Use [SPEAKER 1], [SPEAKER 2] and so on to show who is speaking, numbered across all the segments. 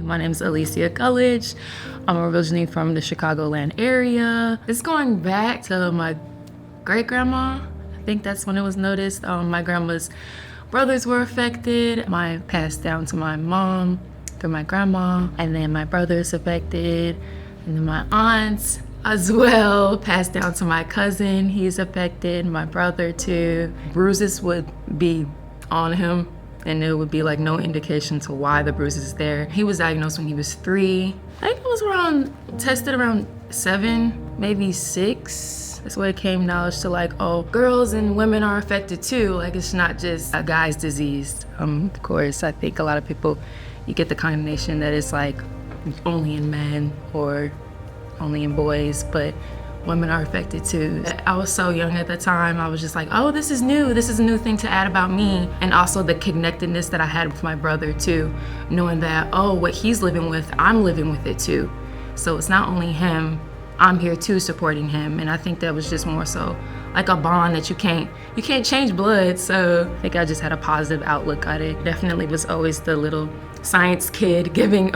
[SPEAKER 1] My name is Alecia. I'm originally from the Chicagoland area. It's going back to my great-grandma. I think that's when it was noticed. My grandma's brothers were affected. Mine passed down to my mom through my grandma, and then my brother's affected, and then my aunts as well passed down to my cousin. He's affected, my brother too. Bruises would be on him, and there would be like no indication to why the bruises is there. He was diagnosed when he was 3. I think it was tested around 7, maybe 6. That's where it came knowledge to like, oh, girls and women are affected too. Like, it's not just a guy's disease. Of course, I think a lot of people, you get the condemnation that it's like only in men or only in boys, but women are affected too. I was so young at the time, I was just like, oh, this is new. This is a new thing to add about me. And also the connectedness that I had with my brother too, knowing that, oh, what he's living with, I'm living with it too. So it's not only him, I'm here too supporting him. And I think that was just more so like a bond that you can't change blood. So I think I just had a positive outlook at it. Definitely was always the little science kid giving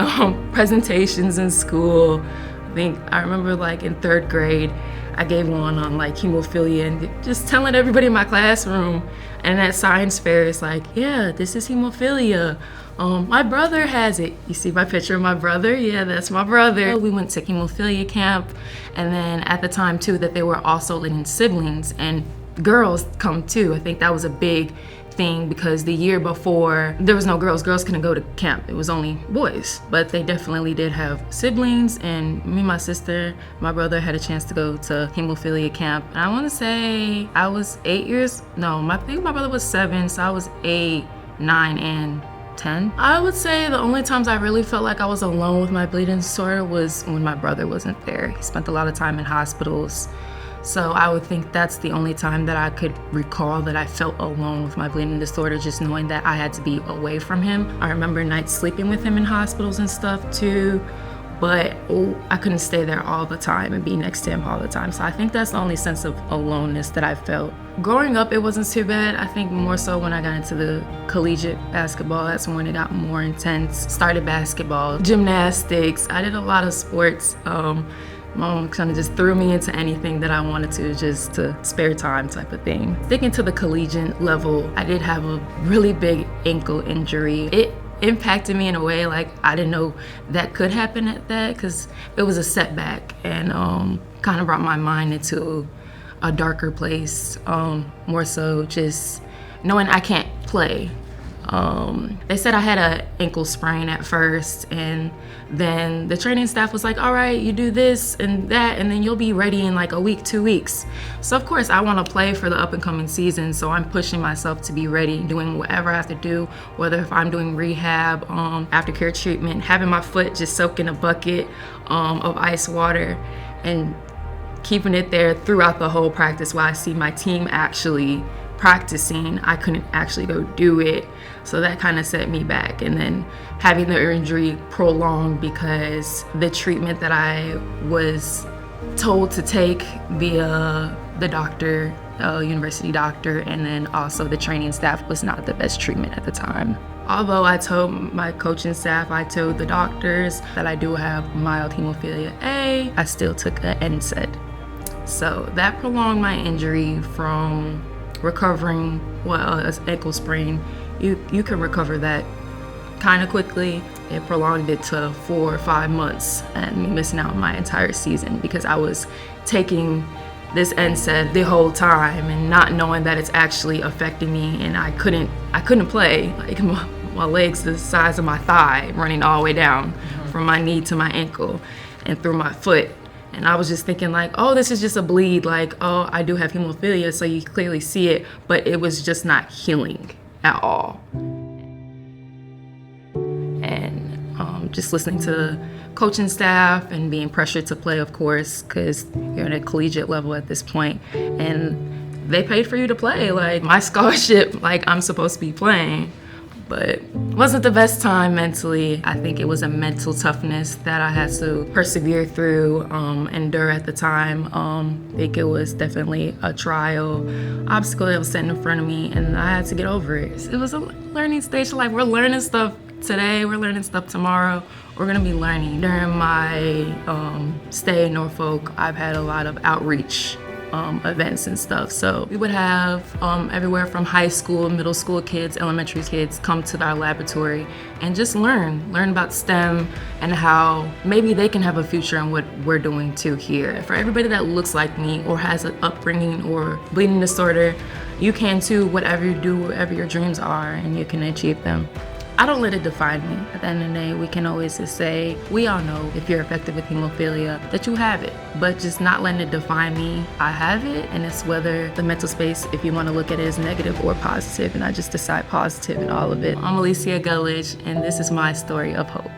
[SPEAKER 1] presentations in school. I remember like in 3rd grade, I gave one on like hemophilia and just telling everybody in my classroom. And at science fair, it's like, yeah, this is hemophilia. My brother has it. You see my picture of my brother? Yeah, that's my brother. We went to hemophilia camp. And then at the time too, that they were also letting siblings and girls come too. I think that was a big thing because the year before there was no girls. Girls couldn't go to camp. It was only boys. But they definitely did have siblings, and me and my sister, my brother had a chance to go to hemophilia camp. And I want to say I was 8 years. No, I think my brother was 7, so I was 8, 9, and 10. I would say the only times I really felt like I was alone with my bleeding disorder was when my brother wasn't there. He spent a lot of time in hospitals. So I would think that's the only time that I could recall that I felt alone with my bleeding disorder, just knowing that I had to be away from him. I remember nights sleeping with him in hospitals and stuff too, but I couldn't stay there all the time and be next to him all the time. So I think that's the only sense of aloneness that I felt. Growing up, it wasn't too bad. I think more so when I got into the collegiate basketball, that's when it got more intense. Started basketball, gymnastics. I did a lot of sports. My mom kind of just threw me into anything that I wanted to, just to spare time type of thing. Sticking to the collegiate level, I did have a really big ankle injury. It impacted me in a way like I didn't know that could happen at that, because it was a setback and kind of brought my mind into a darker place, more so just knowing I can't play. They said I had an ankle sprain at first, and then the training staff was like, all right, you do this and that, and then you'll be ready in like a week, 2 weeks. So of course I want to play for the up and coming season, so I'm pushing myself to be ready, doing whatever I have to do, whether if I'm doing rehab, aftercare treatment, having my foot just soaked in a bucket of ice water and keeping it there throughout the whole practice while I see my team actually practicing. I couldn't actually go do it, so that kind of set me back. And then having the injury prolonged because the treatment that I was told to take via the doctor, university doctor, and then also the training staff was not the best treatment at the time. Although I told my coaching staff, I told the doctors that I do have mild hemophilia A, I still took an NSAID. So that prolonged my injury from recovering an ankle sprain. You can recover that kind of quickly. It prolonged it to 4 or 5 months and me missing out on my entire season because I was taking this NSAID the whole time and not knowing that it's actually affecting me, and I couldn't play. Like my legs the size of my thigh, running all the way down from my knee to my ankle and through my foot. And I was just thinking like, oh, this is just a bleed. Like, oh, I do have hemophilia, so you clearly see it, but it was just not healing at all. And just listening to coaching staff and being pressured to play, of course, because you're at a collegiate level at this point, and they paid for you to play. Like my scholarship, like I'm supposed to be playing. But it wasn't the best time mentally. I think it was a mental toughness that I had to persevere through, endure at the time. I think it was definitely a trial, obstacle that was sitting in front of me, and I had to get over it. It was a learning stage of life. We're learning stuff today, we're learning stuff tomorrow. We're gonna be learning. During my stay in Norfolk, I've had a lot of outreach events and stuff. So we would have everywhere from high school, middle school kids, elementary kids come to our laboratory and just learn about STEM and how maybe they can have a future in what we're doing too here. For everybody that looks like me or has an upbringing or bleeding disorder, you can too, whatever you do, whatever your dreams are, and you can achieve them. I don't let it define me. At the end of the day, we can always just say, we all know if you're affected with hemophilia that you have it, but just not letting it define me. I have it, and it's whether the mental space, if you want to look at it as negative or positive, and I just decide positive in all of it. I'm Alecia, and this is my story of hope.